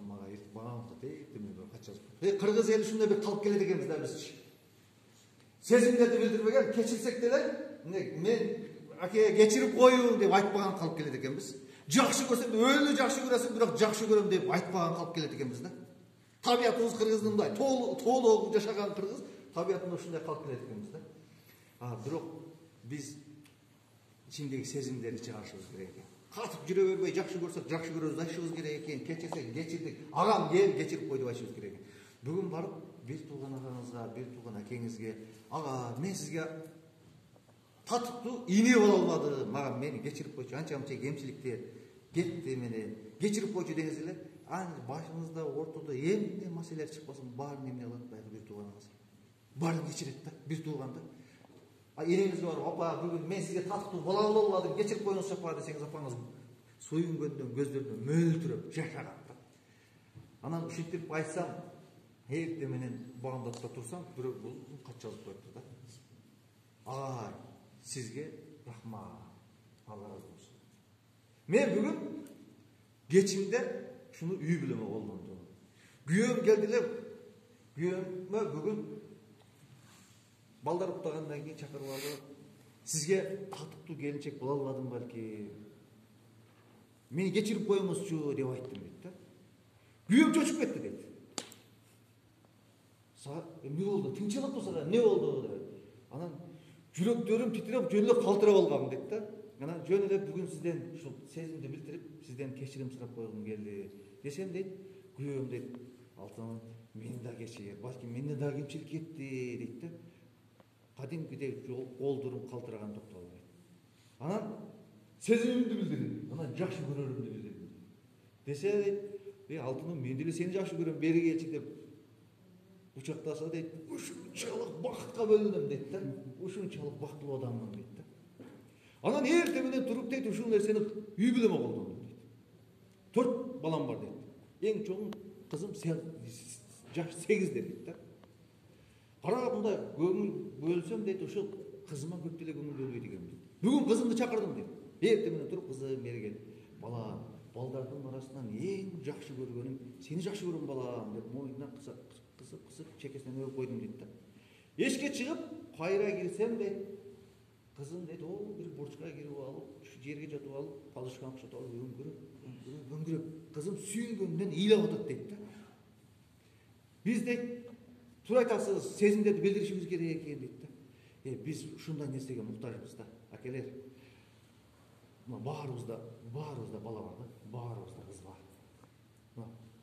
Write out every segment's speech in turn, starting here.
мага эртип багамда дейт мен бир кача. Кыргыз эли ушундай бир калып келет экенбиз да биз. Сезимдерди билдирбеген, кечирсек деле, мен аке кечирип коюң деп айтпаган калып келет экенбиз. Жакшы көрсөм, өлү жакшы көрөсүң, бирок жакшы көрөм деп айтпаган калып келет экенбиз да. Табиятыбыз кыргыздын мындай, тоолуу жашаган кыргыз табиятында ушундай калып келет экенбиз да. Бирок биз ичиндеги сезимдерди чыгарышыбыз керек экен. Катып жүрө бербей, жакшы көрсөк жакшы көрөбүз айтышыбыз керек экен, кечирсек кечирдик, агам кел кечирип койду айтышыбыз керек экен. Бүгүн барып бир тууган агаңызга, бир тууган акеңизге, ага мен сизге татыктуу ине боло албадым, мага мени кечирип койчу, анча-мынча кемчиликте кетти мени, кечирип койчу деңиз эле, башыңызда ортодо эмне маселелер чыкпасын, баарын эмне кылат баягы бир тууганыңыз. Баарын кечирет да, бир тууганды. Энеңизге барып, апа, бүгүн мен сизге татыктуу боло албадым, кечирип коюңузчу апа десеңиз, апаңыз суюнгөндөн көздөрүнөн мөлтүрөп жашаган да. Анан ушинтип айтсам, эрте менен баамдатта турсам, бирок бул кат жазып коюптур да. Ага, сизге рахмат. Алла разы болсун. Мен бүгүн кечинде шуну үй бүлөмө колдондум. Күйөөм келдилер. Күйөөмө бүгүн балдар уктагандан кийин чакырып алып, сизге татыктуу келинчек боло албадым балки. Мени кечирип коюңузчу деп айттым дейт да. Күйөөм чочуп кетти дейт. Эмне болду? Тынчылык болсо эмне болду деп. Анан жүрөктөрүм титиреп, жөн эле калтырап алгам дейт да. Анан жөн эле бүгүн сизден ушул сезимди билдирип, сизден кечирим сурап койгум келди. Десем дейт, күйөөм дейт, алтын мени да кечир, балки менде да кемчилик кетти дейт да. Кадимкидей колдорум калтыраган токтолду дейт. Анан сезимимди билдирдим. Анан жакшы көрөрүмдү билдирдим. Десе дейт, алтыным мен деле сени жакшы көрөм, бери келчи деп кучактаса дейт, ушунчалык бакытка бөлүнөм дейт да. Ушунчалык бактылуу адаммын дейт да. Анан эрте менен туруп дейт, ушул нерсени үй бүлөмө колдондум дейт. 4 балам бар дейт. Эң чоң кызым жаш 8-де дейт да. Кара мындай көңүл бөлсөм дейт, ушул кызыма көп деле көңүл бөлбөйт экенмин дейт. Бүгүн кызымды чакырдым дейт. Эрте менен туруп, кызым бери кел. Бала, балдардын арасынан эң жакшы көргөнүм, сени жакшы көрөм балам деп мойнунан кысып чекесинен өп койдум дейт да. Эшикке чыгып, кайра кирсем дейт, кызым дейт, бир бурчка кирип алып, жерге жатып алып, палышкан окшотуп алып, өңгүрөп, кызым сүйүнгөндөн ыйлап атат дейт да. Биз дейт, туура айтасыз, сезимдерди билдиришибиз керек экен дейт да. Биз ушундай нерсеге муктажбыз да, акелер. Баарыбызда бала бар да, баарыбызда кыз бар.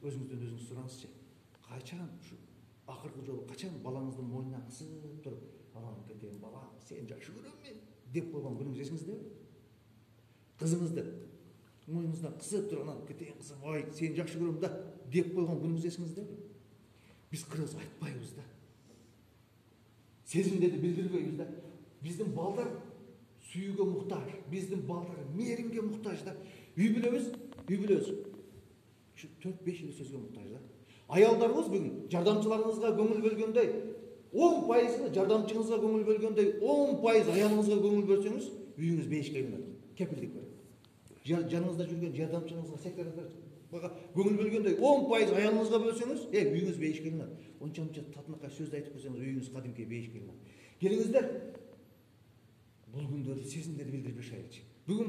Өзүңүздөн өзүңүз сураңызчы. Качан ушу акыркы жолу качан балаңыздын мойнунан кысып туруп, "Анан кетем балам, сени жакшы көрөм мен" деп койгон күнүңүз эсиңиздеби? Кызыңызды мойнуңуздан кысып туруп, "Анан кетем кызым, ай, сени жакшы көрөм да" деп койгон күнүңүз эсиңиздеби? Биз кыргыз айтпайбыз да. Сезимдерди билдирбейбиз да. Биздин балдар сүйүүгө муктаж, биздин балдар мээримге муктаж да. Үй бүлөбүз 4-5 эл сөзгө муктаж да. Аялдарыбыз бүгүн жардамчыларыңызга көңүл бөлгөндөй 10% жардамчыңызга көңүл бөлгөндөй 10% аялыңызга көңүл бөлсөңүз, үйүңүз бейишке айланат. Кепилдик берет. Жаныңызда жүргөн жардамчыңызга, секретарга көңүл бөлгөндөй 10% аялыңызга бөлсөңүз, үйүңүз бейишке айланат. Онча-мынча татынакай сөздү айтып койсоңуз, үйүңүз кадимки бейишке айланат. Келиңиздер, бул күндөрдү сезимдерди билдирип жашайлычы. Бүгүн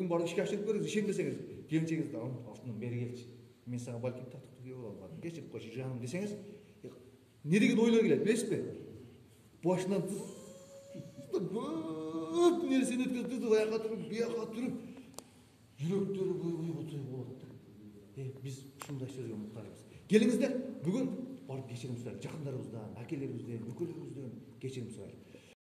барып ишке ашырып көрүңүз, ишенбесеңиз, келинчегиңизди алтыным бери келчи. Мен сага балким татыктуу күйөө боло албадым, кечирип койчу жаным десеңиз, не деген ойлор келет, билесизби? Башынан көп нерсени өткөзүп, аяка туруп, бияка туруп, жүрөктөрү буйгуй болот да. Биз ушундай сөзгө муктажбыз. Келиңиздер, бүгүн барып кечирим сурайлы, жакындарыбыздан, акелерибизден, үкөлөрүбүздөн кечирим сурайлы.